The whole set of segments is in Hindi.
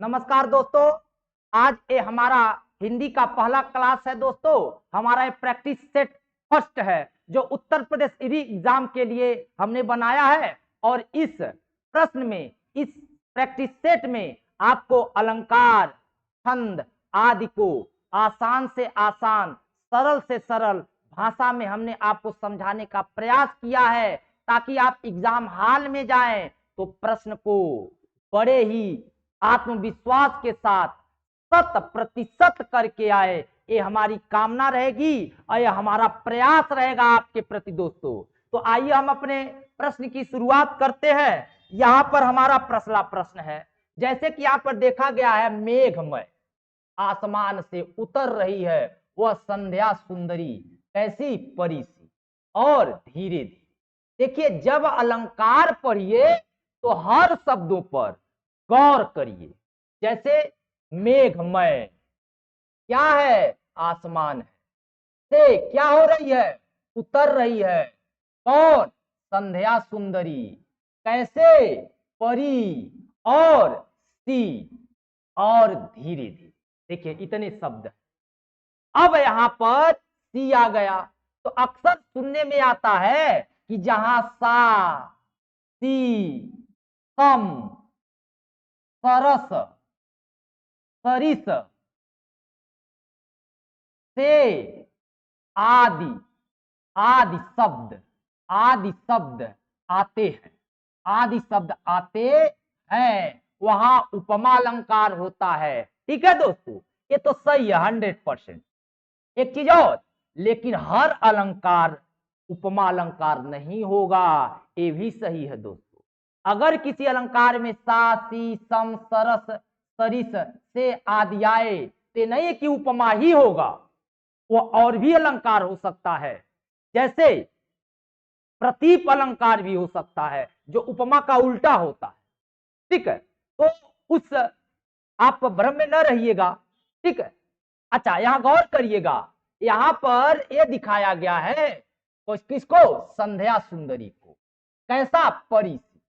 नमस्कार दोस्तों। आज ये हमारा हिंदी का पहला क्लास है दोस्तों। हमारा ये प्रैक्टिस सेट फर्स्ट है जो उत्तर प्रदेश ईडी एग्जाम के लिए हमने बनाया है। और इस प्रश्न में, इस प्रैक्टिस सेट में आपको अलंकार, छंद आदि को आसान से आसान, सरल से सरल भाषा में हमने आपको समझाने का प्रयास किया है, ताकि आप एग्जाम हॉल में जाएं तो प्रश्न को बड़े ही आत्मविश्वास के साथ 100% करके आए। ये हमारी कामना रहेगी और ये हमारा प्रयास रहेगा आपके प्रति दोस्तों। तो आइए हम अपने प्रश्न की शुरुआत करते हैं। यहाँ पर हमारा पहला प्रश्न है, जैसे कि यहाँ पर देखा गया है, मेघमय आसमान से उतर रही है वह संध्या सुंदरी, कैसी परी सी और धीरे धीरे। देखिए, जब अलंकार पढ़िए तो हर शब्दों पर गौर करिए। जैसे मेघमय क्या है? आसमान है। से क्या हो रही है? उतर रही है। कौन? संध्या सुंदरी। कैसे? परी और सी और धीरे धीरे। देखिए, इतने शब्द। अब यहां पर सी आ गया तो अक्सर सुनने में आता है कि जहां सा, सी, सम, सरस, सरिस, से, आदि, आदि शब्द आते हैं, आदि शब्द आते हैं, वहां उपमा अलंकार होता है। ठीक है दोस्तों, ये तो सही है 100%। एक चीज और, लेकिन हर अलंकार उपमा अलंकार नहीं होगा, ये भी सही है दोस्तों। अगर किसी अलंकार में सा, सी, सम, सरस, सरिस, से आदि आए तो नहीं कि उपमा ही होगा, वो और भी अलंकार हो सकता है। जैसे प्रतीप अलंकार भी हो सकता है जो उपमा का उल्टा होता है। ठीक है, तो उस आप भ्रम में न रहिएगा। ठीक है। अच्छा, यहां गौर करिएगा, यहां पर यह दिखाया गया है तो किसको? संध्या सुंदरी को। कैसा? परी सी।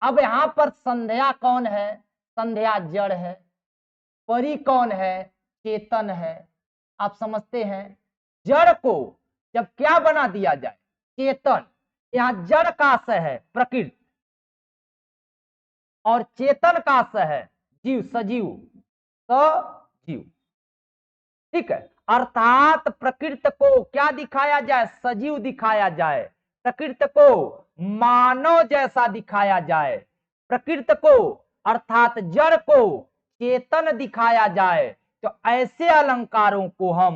अब यहां पर संध्या कौन है? संध्या जड़ है। परी कौन है? चेतन है। आप समझते हैं, जड़ को जब क्या बना दिया जाए? चेतन। यहां जड़ का स है प्रकृति और चेतन का स है जीव, सजीव, सजीव। ठीक है, अर्थात प्रकृति को क्या दिखाया जाए? सजीव दिखाया जाए। प्रकृति को मानव जैसा दिखाया जाए। प्रकृति को अर्थात जड़ को चेतन दिखाया जाए। तो ऐसे अलंकारों को हम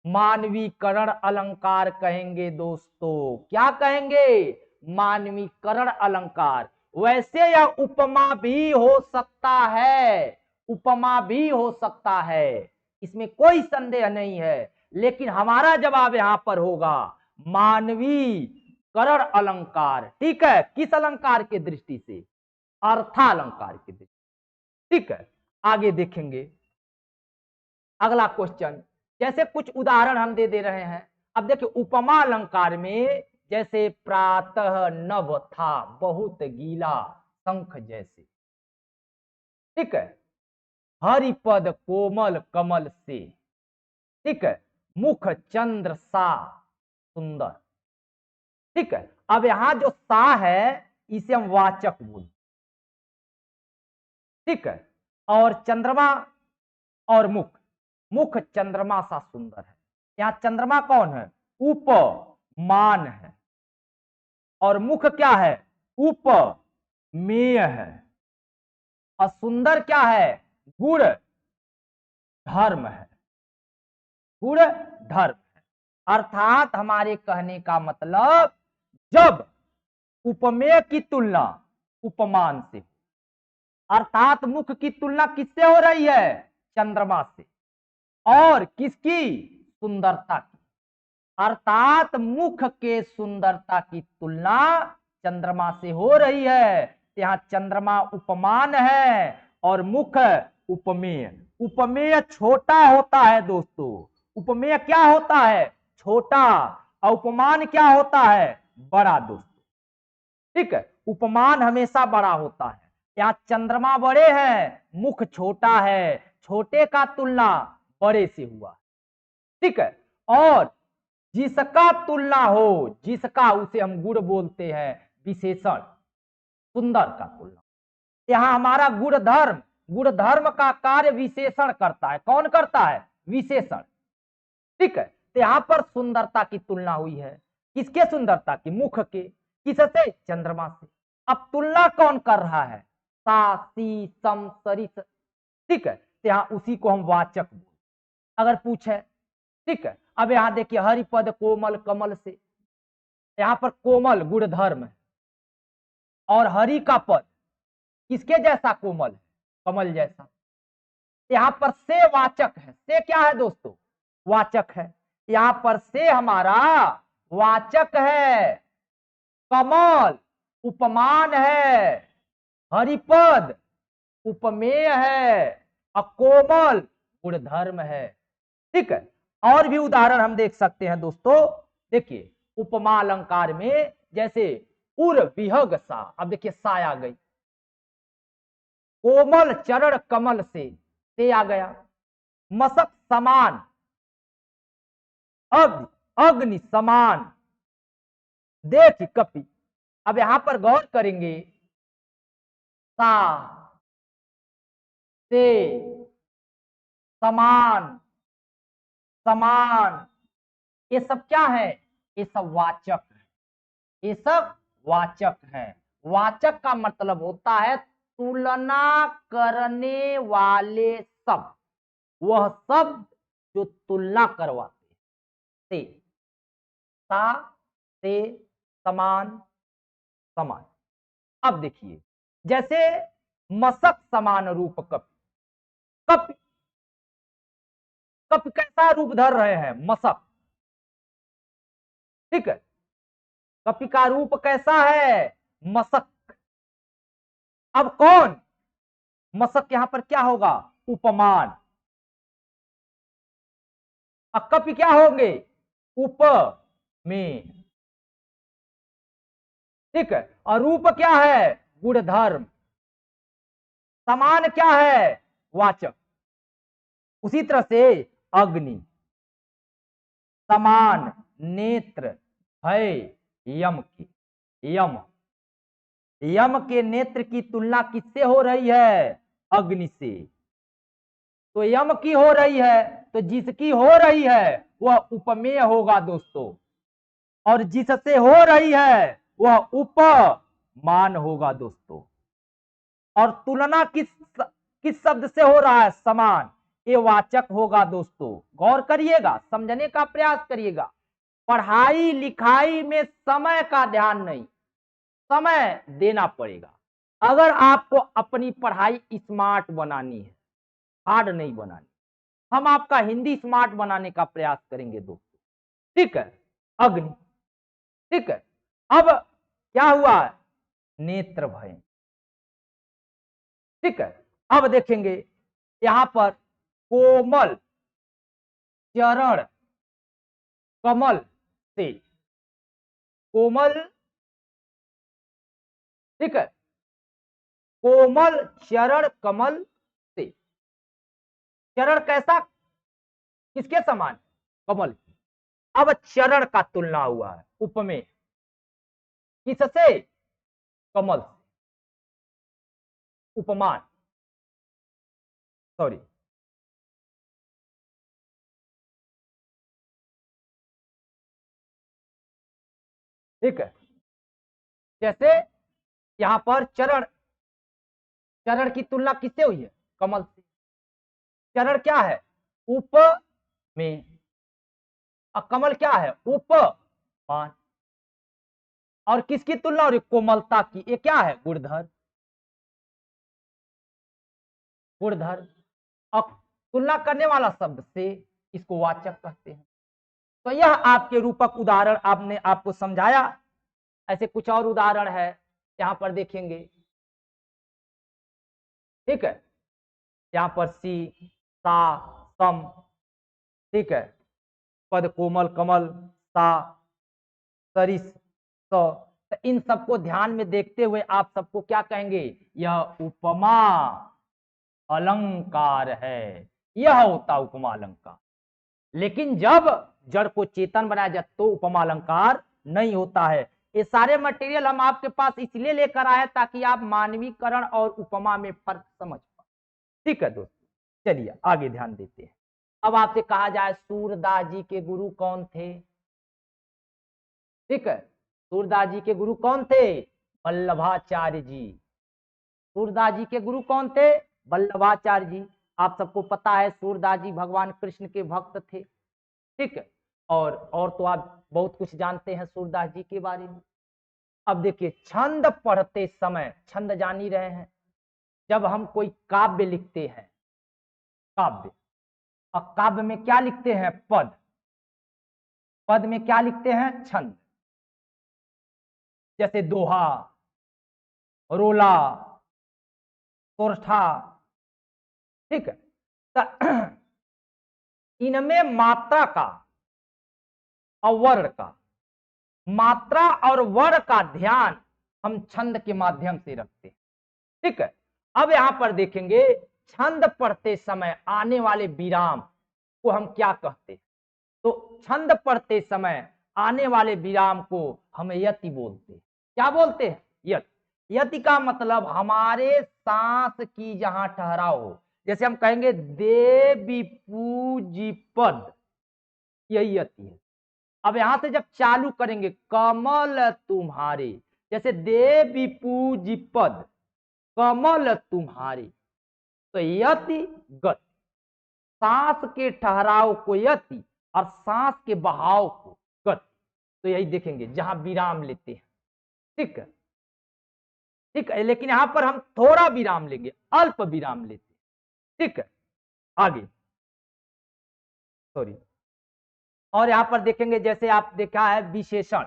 मानवीकरण अलंकार कहेंगे दोस्तों। क्या कहेंगे? मानवीकरण अलंकार। वैसे यह उपमा भी हो सकता है, उपमा भी हो सकता है, इसमें कोई संदेह नहीं है। लेकिन हमारा जवाब यहां पर होगा मानवीकरण अलंकार। ठीक है, किस अलंकार की दृष्टि से? अर्थालंकार की दृष्टि। ठीक है, आगे देखेंगे अगला क्वेश्चन। जैसे कुछ उदाहरण हम दे रहे हैं। अब देखिए, उपमा अलंकार में जैसे प्रातः नभ था बहुत गीला शंख जैसे। ठीक है, हरिपद कोमल कमल से। ठीक है, मुख चंद्र सा सुंदर। ठीक है, अब यहां जो सा है इसे हम वाचक बोल। ठीक है, और चंद्रमा और मुख, मुख चंद्रमा सा सुंदर है। यहां चंद्रमा कौन है? उपमान है। और मुख क्या है? उपमेय है। और सुंदर क्या है? गुण धर्म है। गुण धर्म है। अर्थात हमारे कहने का मतलब, जब उपमेय की तुलना उपमान से, अर्थात मुख की तुलना किससे हो रही है? चंद्रमा से। और किसकी? सुंदरता की। अर्थात मुख के सुंदरता की तुलना चंद्रमा से हो रही है। यहाँ चंद्रमा उपमान है और मुख उपमेय। उपमेय छोटा होता है दोस्तों। उपमेय क्या होता है? छोटा। और उपमान क्या होता है? बड़ा दोस्तों। ठीक है, उपमान हमेशा बड़ा होता है। यहाँ चंद्रमा बड़े हैं, मुख छोटा है, छोटे का तुलना बड़े से हुआ, ठीक है। और जिसका तुलना हो, जिसका, उसे हम गुण बोलते हैं, विशेषण, सुंदर का तुलना। यहाँ हमारा गुण धर्म, गुण धर्म का कार्य विशेषण करता है। कौन करता है? विशेषण, ठीक है। तो यहाँ पर सुंदरता की तुलना हुई है, किसके सुंदरता की? मुख के। किससे? चंद्रमा से। अब तुलना कौन कर रहा है? सा, सी, सम, सरिस, ठीक है। तो यहाँ उसी को हम वाचक बोल। अगर पूछे, ठीक है। अब यहाँ देखिए, हरिपद कोमल कमल से, यहाँ पर कोमल गुण धर्म है, और हरि का पद किसके जैसा? कोमल है, कमल जैसा। यहाँ पर से वाचक है। से क्या है दोस्तों? वाचक है। यहाँ पर से हमारा वाचक है। कमल उपमान है, हरिपद उपमेय है, और कोमल गुणधर्म है, ठीक है। और भी उदाहरण हम देख सकते हैं दोस्तों। देखिए, उपमा अलंकार में जैसे उर विहग सा, अब देखिए सा आ गई, कोमल चरण कमल से आ गया, मसक समान, अग्नि समान, देख कपि। अब यहां पर गौर करेंगे, सा, से, समान, समान, ये सब क्या है? ये सब वाचक है, ये सब वाचक है। वाचक का मतलब होता है तुलना करने वाले शब्द, वह शब्द जो तुलना करवाते हैं। से, सा, से, समान, समान। अब देखिए, जैसे मसक समान रूप कपि, कपि, कपि कैसा रूप धर रहे हैं? मसक, ठीक है। कपि का रूप कैसा है? मसक। अब कौन? मसक यहां पर क्या होगा? उपमान। अब कपि क्या होंगे? उप में, ठीक है। और रूप क्या है? गुणधर्म। समान क्या है? वाचक। उसी तरह से अग्नि, समान नेत्र, भय यम की, यम, यम के नेत्र की तुलना किससे हो रही है? अग्नि से। तो यम की हो रही है, तो जिसकी हो रही है वह उपमेय होगा दोस्तों, और जिससे हो रही है वह उपमान होगा दोस्तों। और तुलना किस किस शब्द से हो रहा है? समान, ये वाचक होगा दोस्तों। गौर करिएगा, समझने का प्रयास करिएगा। पढ़ाई लिखाई में समय का ध्यान नहीं, समय देना पड़ेगा। अगर आपको अपनी पढ़ाई स्मार्ट बनानी है, हार्ड नहीं बनानी, हम आपका हिंदी स्मार्ट बनाने का प्रयास करेंगे दोस्तों, ठीक है। अग्नि, ठीक है। अब क्या हुआ? नेत्र भय, ठीक है। अब देखेंगे यहां पर कोमल चरण कमल से, कोमल, ठीक है, कोमल चरण कमल से। चरण कैसा? किसके समान? कमल। अब चरण का तुलना हुआ है उपमेय, किससे? कमल से, उपमान, सॉरी, ठीक है। जैसे यहां पर चरण, चरण की तुलना किससे हुई है? कमल से। चरण क्या है? उप में, और कमल क्या है? उपमान। और किसकी तुलना हो रही? कोमलता की। ये क्या है? गुणधर, गुणधर। और तुलना करने वाला शब्द से, इसको वाचक कहते हैं। तो यह आपके रूपक उदाहरण आपने आपको समझाया। ऐसे कुछ और उदाहरण है, यहां पर देखेंगे, ठीक है। यहां पर सी, सा, सम, ठीक है, पद कोमल कमल, सा, सरिस, स। तो इन सबको ध्यान में देखते हुए आप सबको क्या कहेंगे, यह उपमा अलंकार है, यह होता उपमा अलंकार। लेकिन जब जड़ को चेतन बनाया जाए तो उपमा अलंकार नहीं होता है। ये सारे मटेरियल हम आपके पास इसलिए लेकर आए ताकि आप मानवीकरण और उपमा में फर्क समझ पाए। ठीक है दोस्तों, चलिए आगे ध्यान देते हैं। अब आपसे कहा जाए सूरदास जी के गुरु कौन थे। ठीक है, सूरदास जी के गुरु कौन थे, वल्लभाचार्य जी। सूरदास जी के गुरु कौन थे, वल्लभाचार्य जी। आप सबको पता है सूरदास जी भगवान कृष्ण के भक्त थे। ठीक है, और तो आप बहुत कुछ जानते हैं सूरदास जी के बारे में। अब देखिए, छंद पढ़ते समय, छंद जान ही रहे हैं, जब हम कोई काव्य लिखते हैं, काव्य, और काव्य में क्या लिखते हैं, पद, पद में क्या लिखते हैं, छंद। जैसे दोहा, रोला, सोरठा। ठीक है, तो इनमें मात्रा का और वर्ण का, मात्रा और वर्ण का ध्यान हम छंद के माध्यम से रखते हैं। ठीक है, अब यहां पर देखेंगे छंद पढ़ते समय आने वाले विराम को हम क्या कहते हैं। तो छंद पढ़ते समय आने वाले विराम को हम यति बोलते हैं। क्या बोलते हैं, यति। यति का मतलब हमारे सांस की जहां ठहराव हो। जैसे हम कहेंगे देवी पूजी पद, यही यति है। अब यहां से जब चालू करेंगे कमल तुम्हारे, जैसे देवी पूजी पद, कमल तुम्हारे, तो यति गति, सांस के ठहराव को यति और सांस के बहाव को गति। तो यही देखेंगे जहां विराम लेते हैं। ठीक है, ठीक है, लेकिन यहां पर हम थोड़ा विराम लेंगे, अल्प विराम लेते हैं। ठीक है, आगे, सॉरी। और यहां पर देखेंगे, जैसे आप देखा है विशेषण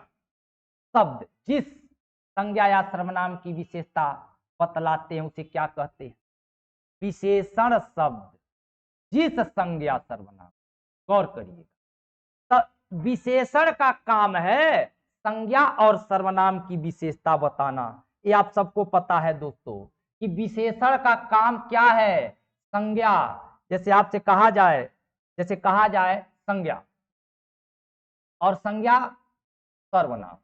शब्द, जिस संज्ञा या सर्वनाम की विशेषता बतलाते हैं उसे क्या कहते हैं, विशेषण शब्द, जिस संज्ञा सर्वनाम। गौर करिएगा, तो विशेषण का काम है संज्ञा और सर्वनाम की विशेषता बताना। ये आप सबको पता है दोस्तों कि विशेषण का काम क्या है, संज्ञा। जैसे आपसे कहा जाए, जैसे कहा जाए संज्ञा और संज्ञा सर्वनाम,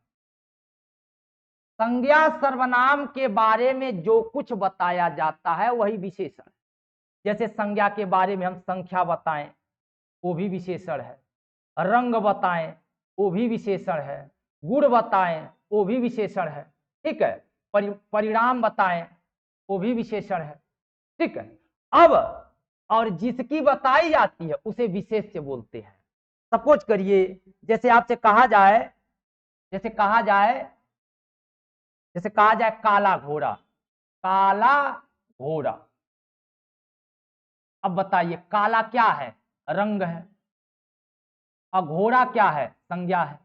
संज्ञा सर्वनाम के बारे में जो कुछ बताया जाता है वही विशेषण। जैसे संज्ञा के बारे में हम संख्या बताएं, वो भी विशेषण है। रंग बताएं, वो भी विशेषण है। गुण बताएं, वो भी विशेषण है। ठीक है, परिणाम बताएं, वो भी विशेषण है। ठीक है, अब और जिसकी बताई जाती है उसे विशेष्य बोलते हैं। सपोज करिए, जैसे आपसे कहा जाए, जैसे कहा जाए, जैसे कहा जाए काला घोड़ा, काला घोड़ा। अब बताइए काला क्या है, रंग है, और घोड़ा क्या है, संज्ञा है,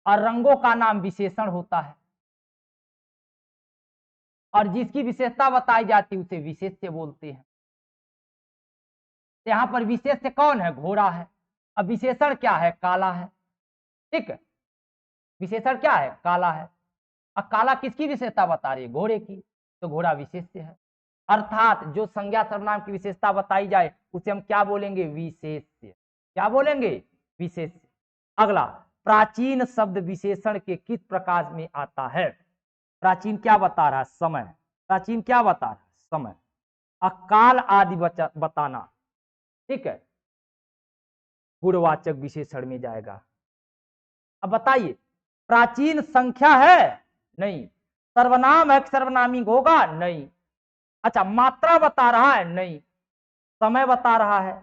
और रंगों का नाम विशेषण होता है, और जिसकी विशेषता बताई जाती है उसे विशेष्य बोलते हैं। यहां पर विशेष्य कौन है, घोड़ा है। अब विशेषण क्या है, काला है। ठीक है, विशेषण क्या है, काला है। अब काला किसकी विशेषता बता रही है, घोड़े की, तो घोड़ा विशेष्य है। अर्थात जो संज्ञा सर्वनाम की विशेषता बताई जाए उसे हम क्या बोलेंगे, विशेष्य। क्या बोलेंगे, विशेष्य। अगला, प्राचीन शब्द विशेषण के किस प्रकार में आता है। प्राचीन क्या बता रहा है, समय। प्राचीन क्या बता रहा है, समय। अकाल आदि बताना। ठीक है, गुणवाचक विशेषण में जाएगा। अब बताइए, प्राचीन संख्या है, नहीं। सर्वनाम है, सर्वनामी होगा, नहीं। अच्छा, मात्रा बता रहा है, नहीं। समय बता रहा है,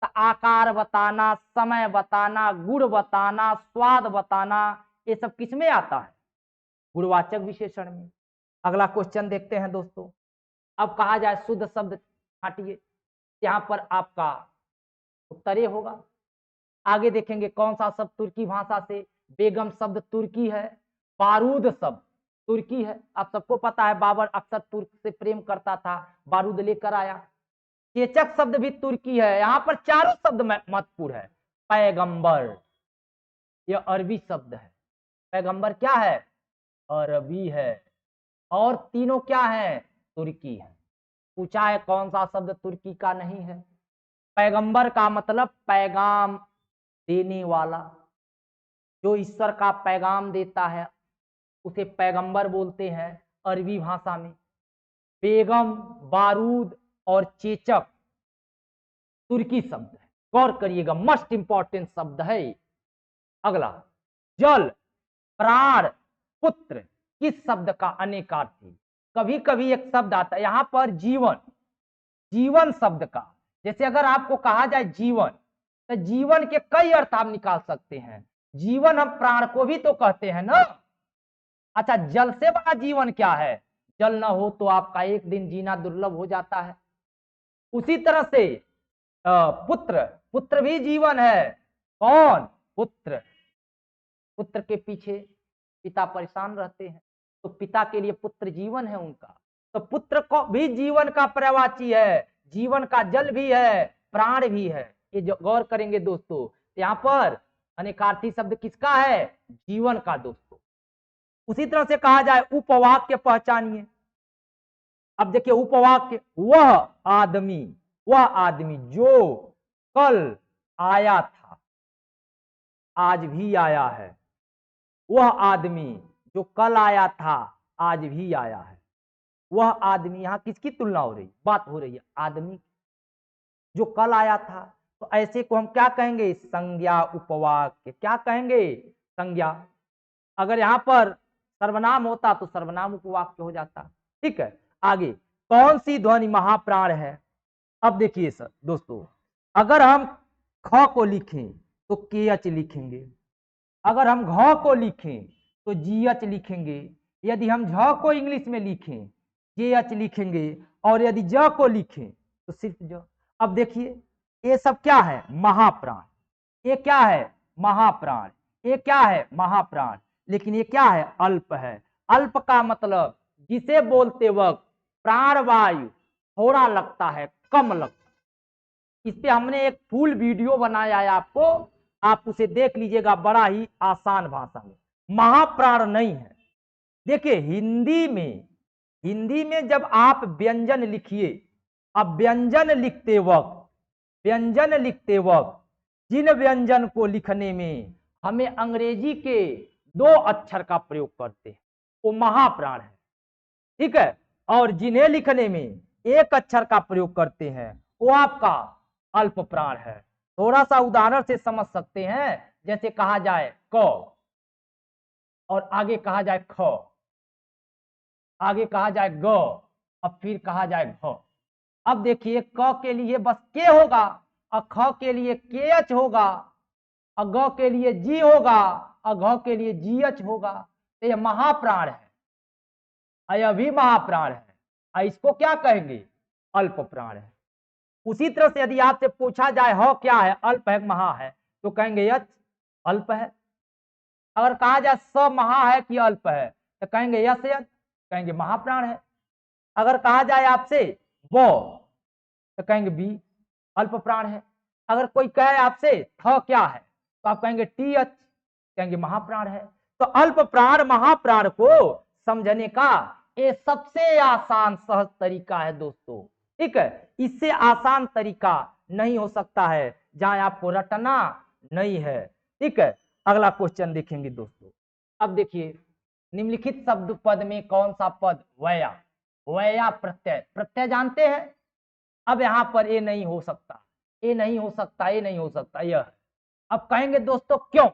तो आकार बताना, समय बताना, गुण बताना, स्वाद बताना, ये सब किस में आता है, गुणवाचक विशेषण में। अगला क्वेश्चन देखते हैं दोस्तों। अब कहा जाए शुद्ध शब्द छांटिए, यहां पर आपका उत्तर ये होगा। आगे देखेंगे कौन सा शब्द तुर्की भाषा से, बेगम शब्द तुर्की है, बारूद शब्द तुर्की है। आप सबको पता है बाबर अक्सर तुर्क से प्रेम करता था, बारूद लेकर आया। चेचक शब्द भी तुर्की है। यहाँ पर चारों शब्द महत्वपूर्ण है। पैगंबर, यह अरबी शब्द है। पैगंबर क्या है? अरबी है। और तीनों क्या है? तुर्की है। पूछा है कौन सा शब्द तुर्की का नहीं है? पैगंबर का मतलब पैगाम देने वाला, जो ईश्वर का पैगाम देता है उसे पैगंबर बोलते हैं अरबी भाषा में। बेगम, बारूद और चेचक तुर्की शब्द है, गौर करिएगा, मोस्ट इंपॉर्टेंट शब्द है। अगला, जल, प्राण, पुत्र, किस शब्द का अनेकार्थी? कभी कभी एक शब्द आता है यहां पर जीवन, जीवन शब्द का। जैसे अगर आपको कहा जाए जीवन, तो जीवन के कई अर्थ आप निकाल सकते हैं। जीवन हम प्राण को भी तो कहते हैं ना। अच्छा, जल से बड़ा जीवन क्या है? जल ना हो तो आपका एक दिन जीना दुर्लभ हो जाता है। उसी तरह से पुत्र, पुत्र भी जीवन है। कौन? पुत्र। पुत्र के पीछे पिता परेशान रहते हैं, तो पिता के लिए पुत्र जीवन है उनका। तो पुत्र को भी जीवन का पर्यायवाची है, जीवन का जल भी है, प्राण भी है। ये जो गौर करेंगे दोस्तों, यहाँ पर अनेकार्थी शब्द किसका है? जीवन का दोस्तों। उसी तरह से कहा जाए उपवाक्य पहचानिए। अब देखिए उपवाक्य, वह आदमी, वह आदमी जो कल आया था आज भी आया है। वह आदमी जो कल आया था आज भी आया है। वह आदमी, यहां किसकी तुलना हो रही? बात हो रही है आदमी जो कल आया था। तो ऐसे को हम क्या कहेंगे? संज्ञा उपवाक्य। क्या कहेंगे? संज्ञा। अगर यहां पर सर्वनाम होता तो सर्वनाम उपवाक्य हो जाता। ठीक है, आगे, कौन सी ध्वनि महाप्राण है? अब देखिए सर दोस्तों, अगर हम ख को लिखें तो के एच लिखेंगे, अगर हम घ को लिखें तो जी एच लिखेंगे, यदि हम झ को इंग्लिश में लिखें जे एच लिखेंगे, और यदि ज को लिखें तो सिर्फ ज। अब देखिए ये सब क्या है? महाप्राण। ये क्या है? महाप्राण। ये क्या है? महाप्राण। लेकिन ये क्या है? अल्प है। अल्प का मतलब जिसे बोलते वक्त प्राणवायु थोड़ा लगता है, कम लगता है। इस पे हमने एक फुल वीडियो बनाया है आपको, आप उसे देख लीजिएगा, बड़ा ही आसान भाषा में। महाप्राण नहीं है। देखिए हिंदी में जब आप व्यंजन लिखिए, अब व्यंजन लिखते वक्त जिन व्यंजन को लिखने में हमें अंग्रेजी के 2 अक्षर का प्रयोग करते हैं वो महाप्राण है। ठीक है, और जिन्हें लिखने में 1 अक्षर का प्रयोग करते हैं वो आपका अल्प प्राण है। थोड़ा सा उदाहरण से समझ सकते हैं। जैसे कहा जाए क और आगे कहा जाए ख, आगे कहा जाए ग, अब फिर कहा जाए घ। अब देखिए क के लिए बस के होगा, और ख के लिए के एच होगा, और ग के लिए जी होगा, और घ के लिए जी एच होगा। तो यह महाप्राण है, यह भी महाप्राण है। इसको क्या कहेंगे? अल्प प्राण है। उसी तरह से यदि आपसे पूछा जाए ह क्या है, अल्प है महा है, तो कहेंगे यच अल्प है। अगर कहा जाए स महा है कि अल्प है, तो कहेंगे यस यच, कहेंगे महाप्राण है। अगर कहा जाए आपसे वो, तो कहेंगे बी अल्प प्राण है। अगर कोई कहे आपसे थ क्या है, तो आप कहेंगे टी एच, कहेंगे महाप्राण है। तो अल्प प्राण महाप्राण को समझने का ये सबसे आसान सहज तरीका है दोस्तों। ठीक है, इससे आसान तरीका नहीं हो सकता है जहां आपको रटना नहीं है। ठीक है, अगला क्वेश्चन देखेंगे दोस्तों। अब देखिए, निम्नलिखित शब्द पद में कौन सा पद वया, वया प्रत्यय, प्रत्यय जानते हैं। अब यहां पर ये नहीं हो सकता, ये नहीं हो सकता, ये नहीं हो सकता, यह। अब कहेंगे दोस्तों क्यों?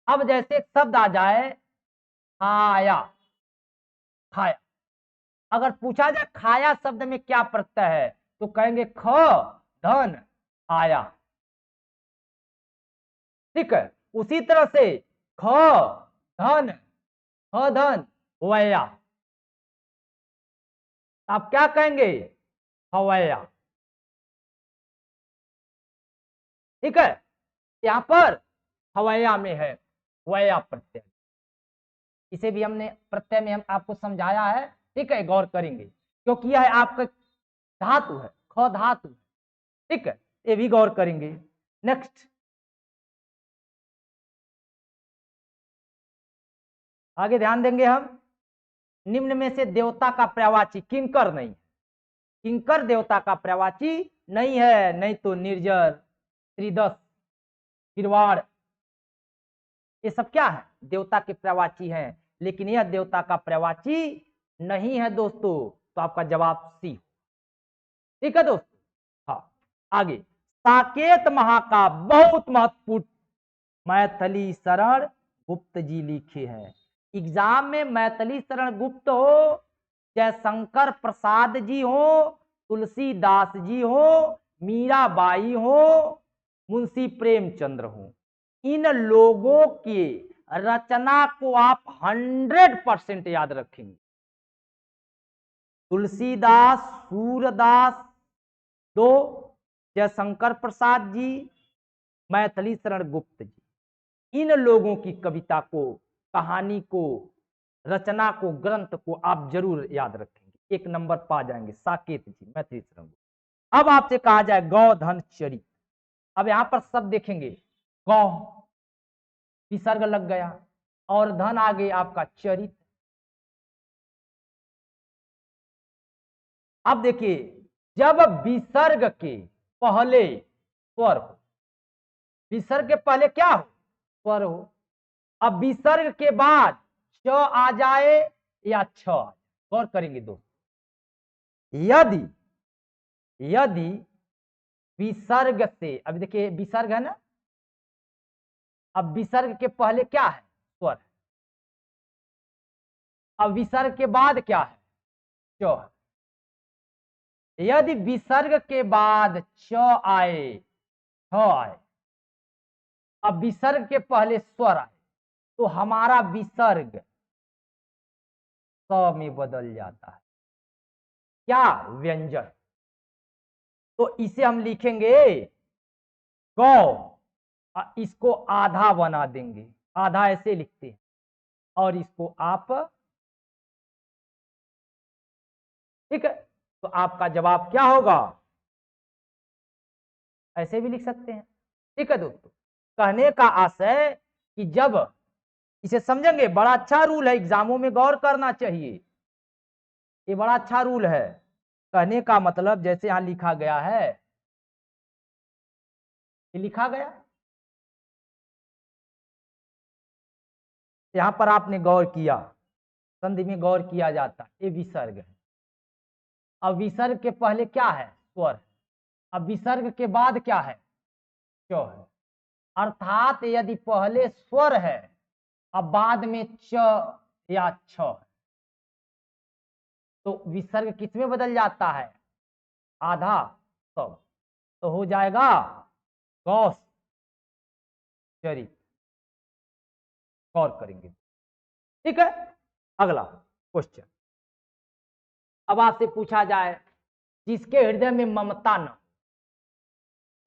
अब जैसे शब्द आ जाए खाया, खाया, अगर पूछा जाए खाया शब्द में क्या प्रत्यय है, तो कहेंगे ख धन आया। ठीक है, उसी तरह से ख धन, ख धन वया, आप क्या कहेंगे? खवैया। ठीक है, यहां पर हवैया में है वया प्रत्यय। इसे भी हमने प्रत्यय में हम आपको समझाया है। ठीक है, गौर करेंगे क्योंकि यह आपका धातु है, ख धातु। ठीक है, ये भी गौर करेंगे। नेक्स्ट, आगे ध्यान देंगे हम। निम्न में से देवता का पर्यायवाची किंकर नहीं, किंकर देवता का पर्यायवाची नहीं है, नहीं तो निर्जर, त्रिदश, किरवाड़, ये सब क्या है, देवता के पर्यायवाची हैं, लेकिन यह देवता का पर्यायवाची नहीं है दोस्तों। तो आपका जवाब सी। ठीक है दोस्तों। हाँ, आगे साकेत महाकाव्य बहुत महत्वपूर्ण, मैथिली शरण गुप्त जी लिखे हैं। एग्जाम में मैथिली शरण गुप्त हो, जयशंकर प्रसाद जी हो, तुलसीदास जी हो, मीराबाई हो, मुंशी प्रेमचंद्र हो, इन लोगों की रचना को आप 100% याद रखेंगे। तुलसीदास, सूरदास 2, जयशंकर प्रसाद जी, मैथिली शरण गुप्त जी, इन लोगों की कविता को, कहानी को, रचना को, ग्रंथ को आप जरूर याद रखेंगे। 1 नंबर पा जाएंगे साकेत जी, मैथिली शरण गुप्त। अब आपसे कहा जाए गौधन चरित। अब यहां पर सब देखेंगे, गौ विसर्ग लग गया और धन आ गई आपका चरित। अब देखिए, जब विसर्ग के पहले स्वर हो, विसर्ग के पहले क्या हो, स्वर हो। अब विसर्ग के बाद च आ जाए या छ आ जाए, गौर करेंगे दोस्तों। यदि यदि विसर्ग से, अभी देखिए विसर्ग है ना, अब विसर्ग के पहले क्या है, स्वर। अब विसर्ग के बाद क्या है, च है। यदि विसर्ग के बाद च आए, छ आए, अब विसर्ग के पहले स्वर आए, तो हमारा विसर्ग स में बदल जाता है। क्या, व्यंजन। तो इसे हम लिखेंगे गौ, इसको आधा बना देंगे, आधा ऐसे लिखते हैं, और इसको आप, ठीक है। तो आपका जवाब क्या होगा, ऐसे भी लिख सकते हैं। ठीक है दोस्तों, कहने का आशय कि जब इसे समझेंगे, बड़ा अच्छा रूल है, एग्जामों में गौर करना चाहिए, ये बड़ा अच्छा रूल है। कहने का मतलब जैसे यहां लिखा गया है, ये लिखा गया, यहां पर आपने गौर किया, संधि में गौर किया जाता है, ये विसर्ग है। अब विसर्ग के पहले क्या है, स्वर। अब विसर्ग के बाद क्या है, च है। अर्थात यदि पहले स्वर है, अब बाद में च या छ है, तो विसर्ग किसमें बदल जाता है, आधा, सब। तो हो जाएगा गौस चरित। गौर करेंगे, ठीक है। अगला क्वेश्चन, अब आपसे पूछा जाए, जिसके हृदय में ममता न,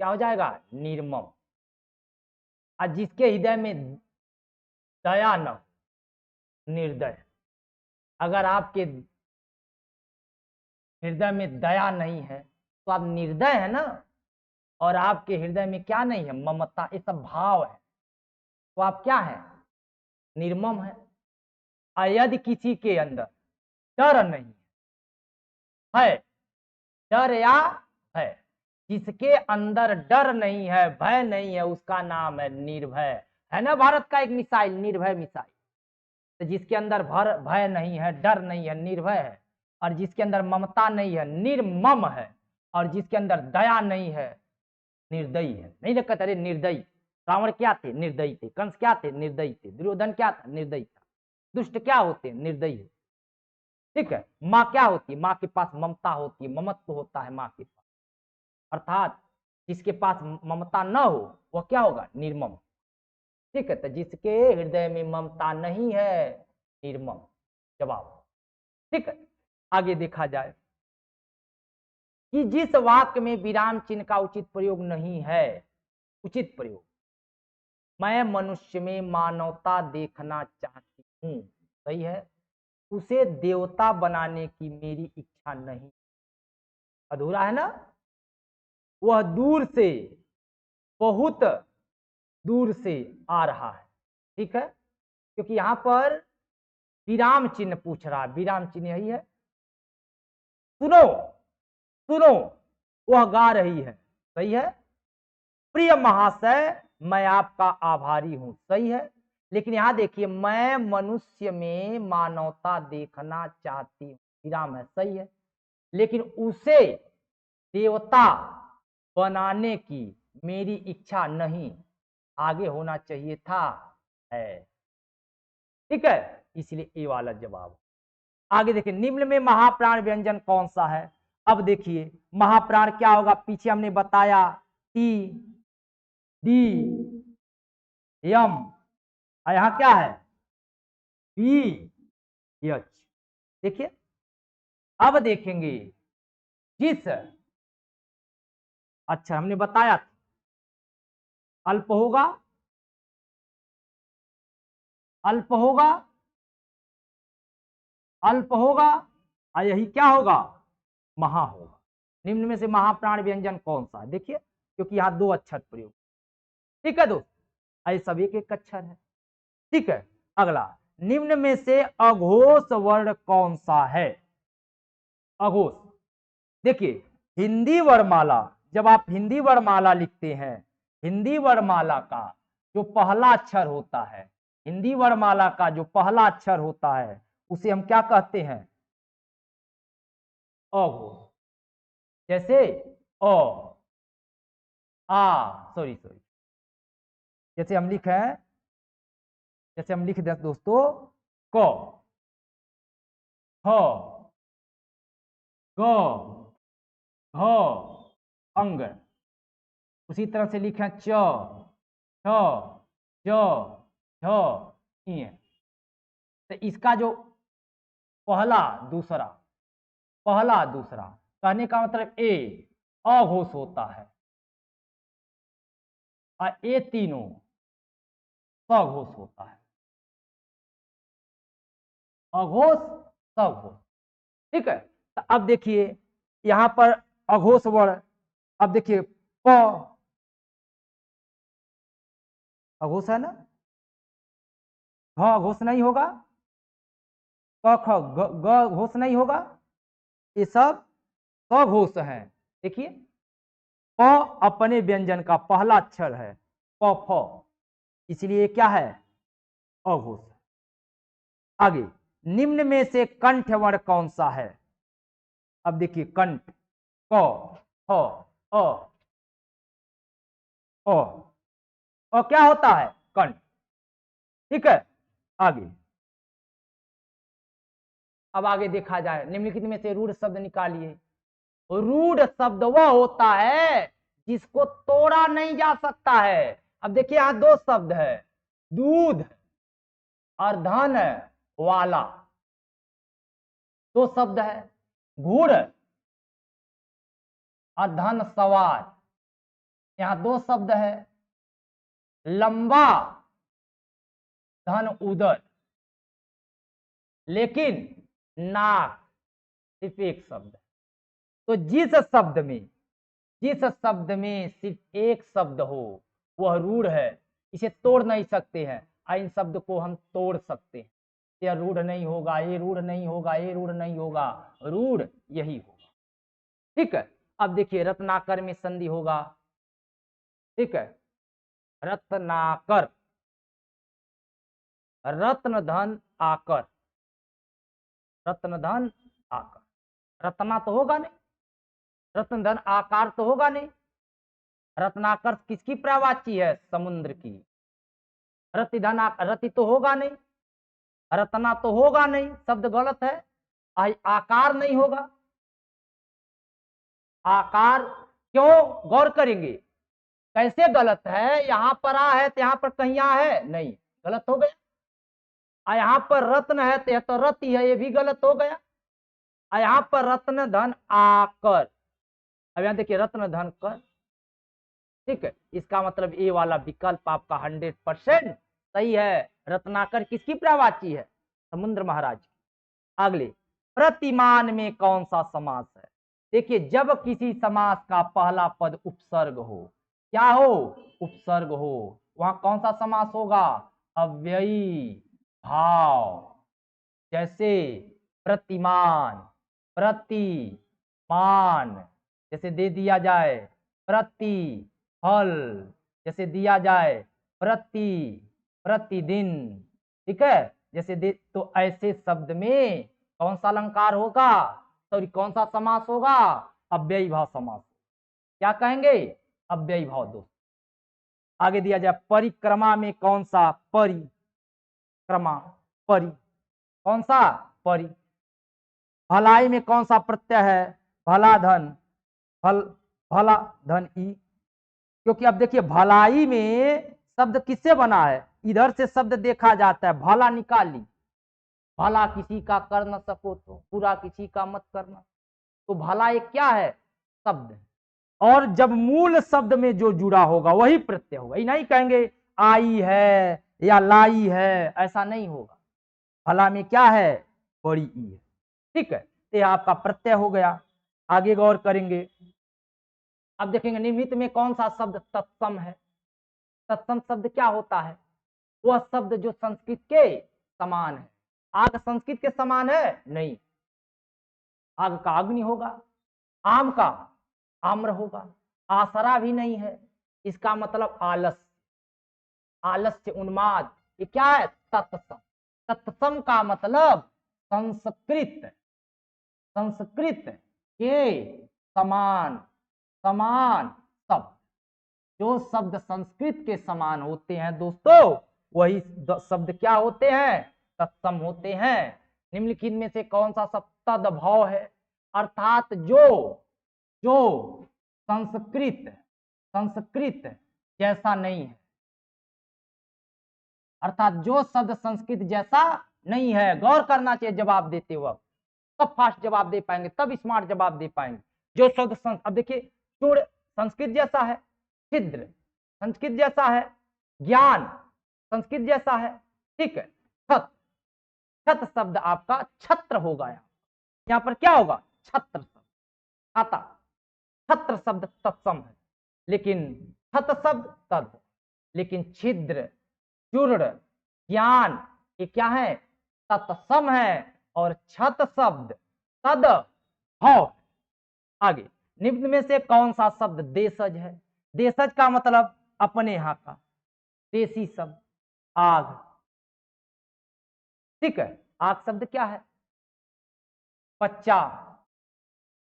क्या हो जाएगा, निर्मम। और जिसके हृदय में दया न, निर्दय। अगर आपके हृदय में दया नहीं है तो आप निर्दय है ना, और आपके हृदय में क्या नहीं है, ममता, ये सब भाव है, तो आप क्या है, निर्मम है। और यदि किसी के अंदर डर नहीं है, डर या भय, जिसके अंदर डर नहीं है, भय नहीं है, उसका नाम है निर्भय। है ना भारत का एक मिसाइल, निर्भय मिसाइल। तो जिसके अंदर भय नहीं है, डर नहीं है, निर्भय है, और जिसके अंदर ममता नहीं है, निर्मम है, और जिसके अंदर दया नहीं है, निर्दयी है। नहीं ना कहते, अरे निर्दयी, रावण क्या थे, निर्दयी थे। कंस क्या थे, निर्दयी थे। दुर्योधन क्या था, निर्दयी था। दुष्ट क्या होते, निर्दयी। ठीक है। माँ क्या होती है, माँ के पास ममता होती है, ममत्व होता है माँ के पास। अर्थात जिसके पास ममता न हो वह क्या होगा, निर्मम। ठीक है। तो जिसके हृदय में ममता नहीं है, निर्मम जवाब। ठीक है। आगे देखा जाए कि जिस वाक्य में विराम चिन्ह का उचित प्रयोग नहीं है, उचित प्रयोग, मैं मनुष्य में मानवता देखना चाहती हूं, सही है, उसे देवता बनाने की मेरी इच्छा नहीं, अधूरा है ना। वह दूर से, बहुत दूर से आ रहा है, ठीक है, क्योंकि यहां पर विराम चिन्ह पूछ रहा है, विराम चिन्ह यही है। सुनो सुनो, वह गा रही है, सही है। प्रिय महाशय मैं आपका आभारी हूं, सही है। लेकिन यहां देखिए, मैं मनुष्य में मानवता देखना चाहती हूं, विराम है, सही है। लेकिन उसे देवता बनाने की मेरी इच्छा नहीं, आगे होना चाहिए था, है। ठीक है, इसलिए ए वाला जवाब। आगे देखिए, निम्न में महाप्राण व्यंजन कौन सा है। अब देखिए महाप्राण क्या होगा, पीछे हमने बताया टी डी यम, और यहां क्या है पी एच। देखिए अब देखेंगे जिस, अच्छा हमने बताया अल्प होगा, अल्प होगा, अल्प होगा, और यही क्या होगा महा होगा। निम्न में से महाप्राण व्यंजन कौन सा है, देखिए क्योंकि यहां दो अक्षर प्रयोग। ठीक है दोस्त, ये सब एक एक अक्षर है। ठीक है, अगला, निम्न में से अघोष वर्ण कौन सा है। अघोष, देखिए हिंदी वर्णमाला, जब आप हिंदी वर्णमाला लिखते हैं, हिंदी वर्णमाला का जो पहला अक्षर होता है, हिंदी वर्णमाला का जो पहला अक्षर होता है उसे हम क्या कहते हैं, अघोष। जैसे अ, आ, सॉरी सॉरी, जैसे हम लिखे हैं, जैसे हम लिख दे दोस्तों, क, ख, ग, घ, अंग। उसी तरह से लिखें च, छ, ज, झ, इ। तो इसका जो पहला दूसरा, पहला दूसरा कहने का मतलब ए अघोष होता है, और ए तीनों सघोष होता है, अघोष सघोष। ठीक है, तो अब देखिए यहां पर अघोष वर्ण, अब देखिए प अघोष है ना, घ घोष नहीं होगा, क ख ग घोष नहीं होगा, ये सब सघोष है। देखिए प अपने व्यंजन का पहला अक्षर है, प फ, इसलिए क्या है अघोष। आगे, निम्न में से कंठ वर्ण कौन सा है। अब देखिए कंठ, क, ख, अ, अ, और क्या होता है कंठ। ठीक है, आगे, अब आगे देखा जाए, निम्नलिखित में से रूढ़ शब्द निकालिए। रूढ़ शब्द वह होता है जिसको तोड़ा नहीं जा सकता है। अब देखिए यहां दो शब्द है, दूध और धन वाला, दो शब्द है, घुड़ और धन सवार, यहां दो शब्द है, लंबा धन उदर, लेकिन नाक सिर्फ एक शब्द है। तो जिस शब्द में सिर्फ एक शब्द हो वह रूढ़ है, इसे तोड़ नहीं सकते हैं, इन शब्द को हम तोड़ सकते हैं। यह रूढ़ नहीं होगा, ये रूढ़ नहीं होगा, ये रूढ़ नहीं होगा, रूढ़ यही होगा। ठीक है, अब देखिए रत्नाकर में संधि होगा। ठीक है, रत्नाकर, रत्न धन आकर, रत्न धन आकर, रत्ना तो होगा नहीं, रत्न धन आकार तो होगा नहीं। रत्नाकर किसकी प्रवाची है, समुद्र की। रति धन रति तो होगा नहीं, रत्ना तो होगा नहीं, शब्द गलत है। आकार नहीं होगा, आकार क्यों, गौर करेंगे कैसे गलत है। यहां पर आ है तो यहां पर कहीं आ है नहीं, गलत हो गया। यहां पर रत्न है तो यह तो रति है, ये भी गलत हो गया। यहां पर रत्न धन आकर, अब यहां देखिए रत्न धन कर। ठीक है, इसका मतलब ए वाला विकल्प आपका 100% सही है। रत्नाकर किसकी प्रवाची है, समुद्र महाराज। अगले, प्रतिमान में कौन सा समास है। देखिए जब किसी समास का पहला पद उपसर्ग हो, क्या हो, उपसर्ग हो, वहां कौन सा समास होगा, अव्ययी भाव। जैसे प्रतिमान, प्रतिमान जैसे दे दिया जाए, प्रतिफल जैसे दिया जाए, प्रतिदिन, ठीक है, जैसे दे, तो ऐसे शब्द में कौन सा अलंकार होगा, सॉरी कौन सा समास होगा, अव्ययी भाव समास। क्या कहेंगे, अव्ययी भाव। दोस्त आगे दिया जाए, परिक्रमा में कौन सा, परिक्रमा, परि, कौन सा, परि। भलाई में कौन सा प्रत्यय है, भला धन, भला धन ई, क्योंकि अब देखिए भलाई में शब्द किससे बना है, इधर से शब्द देखा जाता है, भला निकाल ली, भला किसी का कर न सको तो बुरा किसी का मत करना, तो भला एक क्या है, शब्द है, और जब मूल शब्द में जो जुड़ा होगा वही प्रत्यय होगा। ये नहीं कहेंगे आई है या लाई है, ऐसा नहीं होगा। भला में क्या है, बड़ी ई है, ठीक है, ये आपका प्रत्यय हो गया। आगे गौर करेंगे, अब देखेंगे निमित्त में कौन सा शब्द तत्सम है। तत्सम शब्द क्या होता है, वह शब्द जो संस्कृत के समान है। आग संस्कृत के समान है नहीं, आग का अग्नि होगा, आम का आम्र होगा, आसरा भी नहीं है, इसका मतलब आलस्य, आलस्य उन्माद, ये क्या है, तत्सम। तत्सम का मतलब संस्कृत, संस्कृत के समान, समान शब्द, जो शब्द संस्कृत के समान होते हैं दोस्तों वही शब्द क्या होते हैं, तत्सम होते हैं। निम्नलिखित में से कौन सा शब्द तद्भव है, अर्थात जो जो संस्कृत, संस्कृत जैसा नहीं है, अर्थात जो शब्द संस्कृत जैसा नहीं है। गौर करना चाहिए जवाब देते वक्त, तब फास्ट जवाब दे पाएंगे, तब स्मार्ट जवाब दे पाएंगे। जो शब्द अब देखिए चूड़ संस्कृत जैसा है, छिद्र संस्कृत जैसा है, ज्ञान संस्कृत जैसा है, ठीक है। छत, छत शब्द आपका छत्र होगा, यहाँ पर क्या होगा, छत्र शब्द, छाता, छत्र शब्द तत्सम है, लेकिन छत शब्द तद, लेकिन छिद्र, चूर्ण, ज्ञान ये क्या है, तत्सम है, और छत शब्द तद भव। आगे निम्न में से कौन सा शब्द देशज है। देशज का मतलब अपने यहाँ का, देसी शब्द आग, ठीक है। आग शब्द क्या है, बच्चा,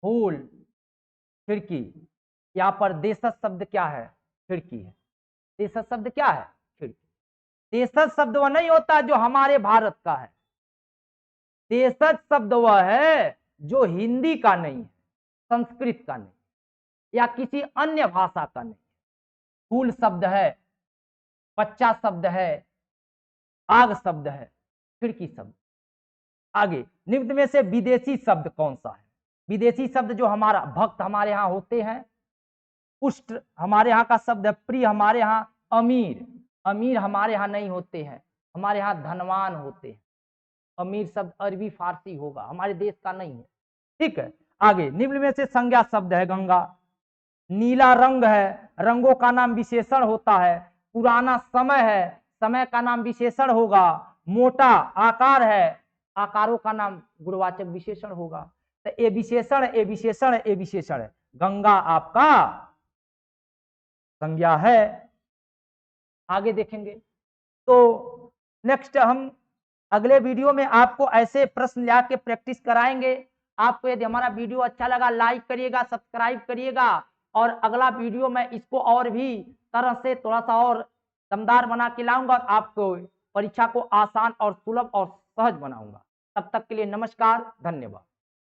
फूल, खिड़की। यहाँ पर देशज शब्द क्या है, खिड़की है। देशज शब्द क्या है, खिड़की। देशज शब्द वह नहीं होता जो हमारे भारत का है, देशज शब्द वह है जो हिंदी का नहीं है, संस्कृत का नहीं, या किसी अन्य भाषा का नहीं। फूल शब्द है, बच्चा शब्द है, आग शब्द है, खिड़की शब्द। आगे निम्न में से विदेशी शब्द कौन सा है। विदेशी शब्द जो हमारा भक्त हमारे यहाँ होते हैं, पुष्ट हमारे यहाँ का शब्द है, प्रिय हमारे यहाँ, अमीर, अमीर हमारे यहाँ नहीं होते हैं, हमारे यहाँ धनवान होते हैं। अमीर शब्द अरबी फारसी होगा, हमारे देश का नहीं है, ठीक है। आगे निम्न में से संज्ञा शब्द है गंगा, नीला रंग है, रंगों का नाम विशेषण होता है। पुराना समय है, समय का नाम विशेषण होगा। मोटा आकार है, आकारों का नाम गुणवाचक विशेषण होगा। तो ये विशेषण, ये विशेषण, ये विशेषण है, गंगा आपका संज्ञा है। आगे देखेंगे तो नेक्स्ट हम अगले वीडियो में आपको ऐसे प्रश्न ला के प्रैक्टिस कराएंगे। आपको यदि हमारा वीडियो अच्छा लगा लाइक करिएगा, सब्सक्राइब करिएगा, और अगला वीडियो में इसको और भी तरह से थोड़ा सा और दमदार बना के लाऊंगा और आपको परीक्षा को आसान और सुलभ और सहज बनाऊंगा। तब तक के लिए नमस्कार, धन्यवाद।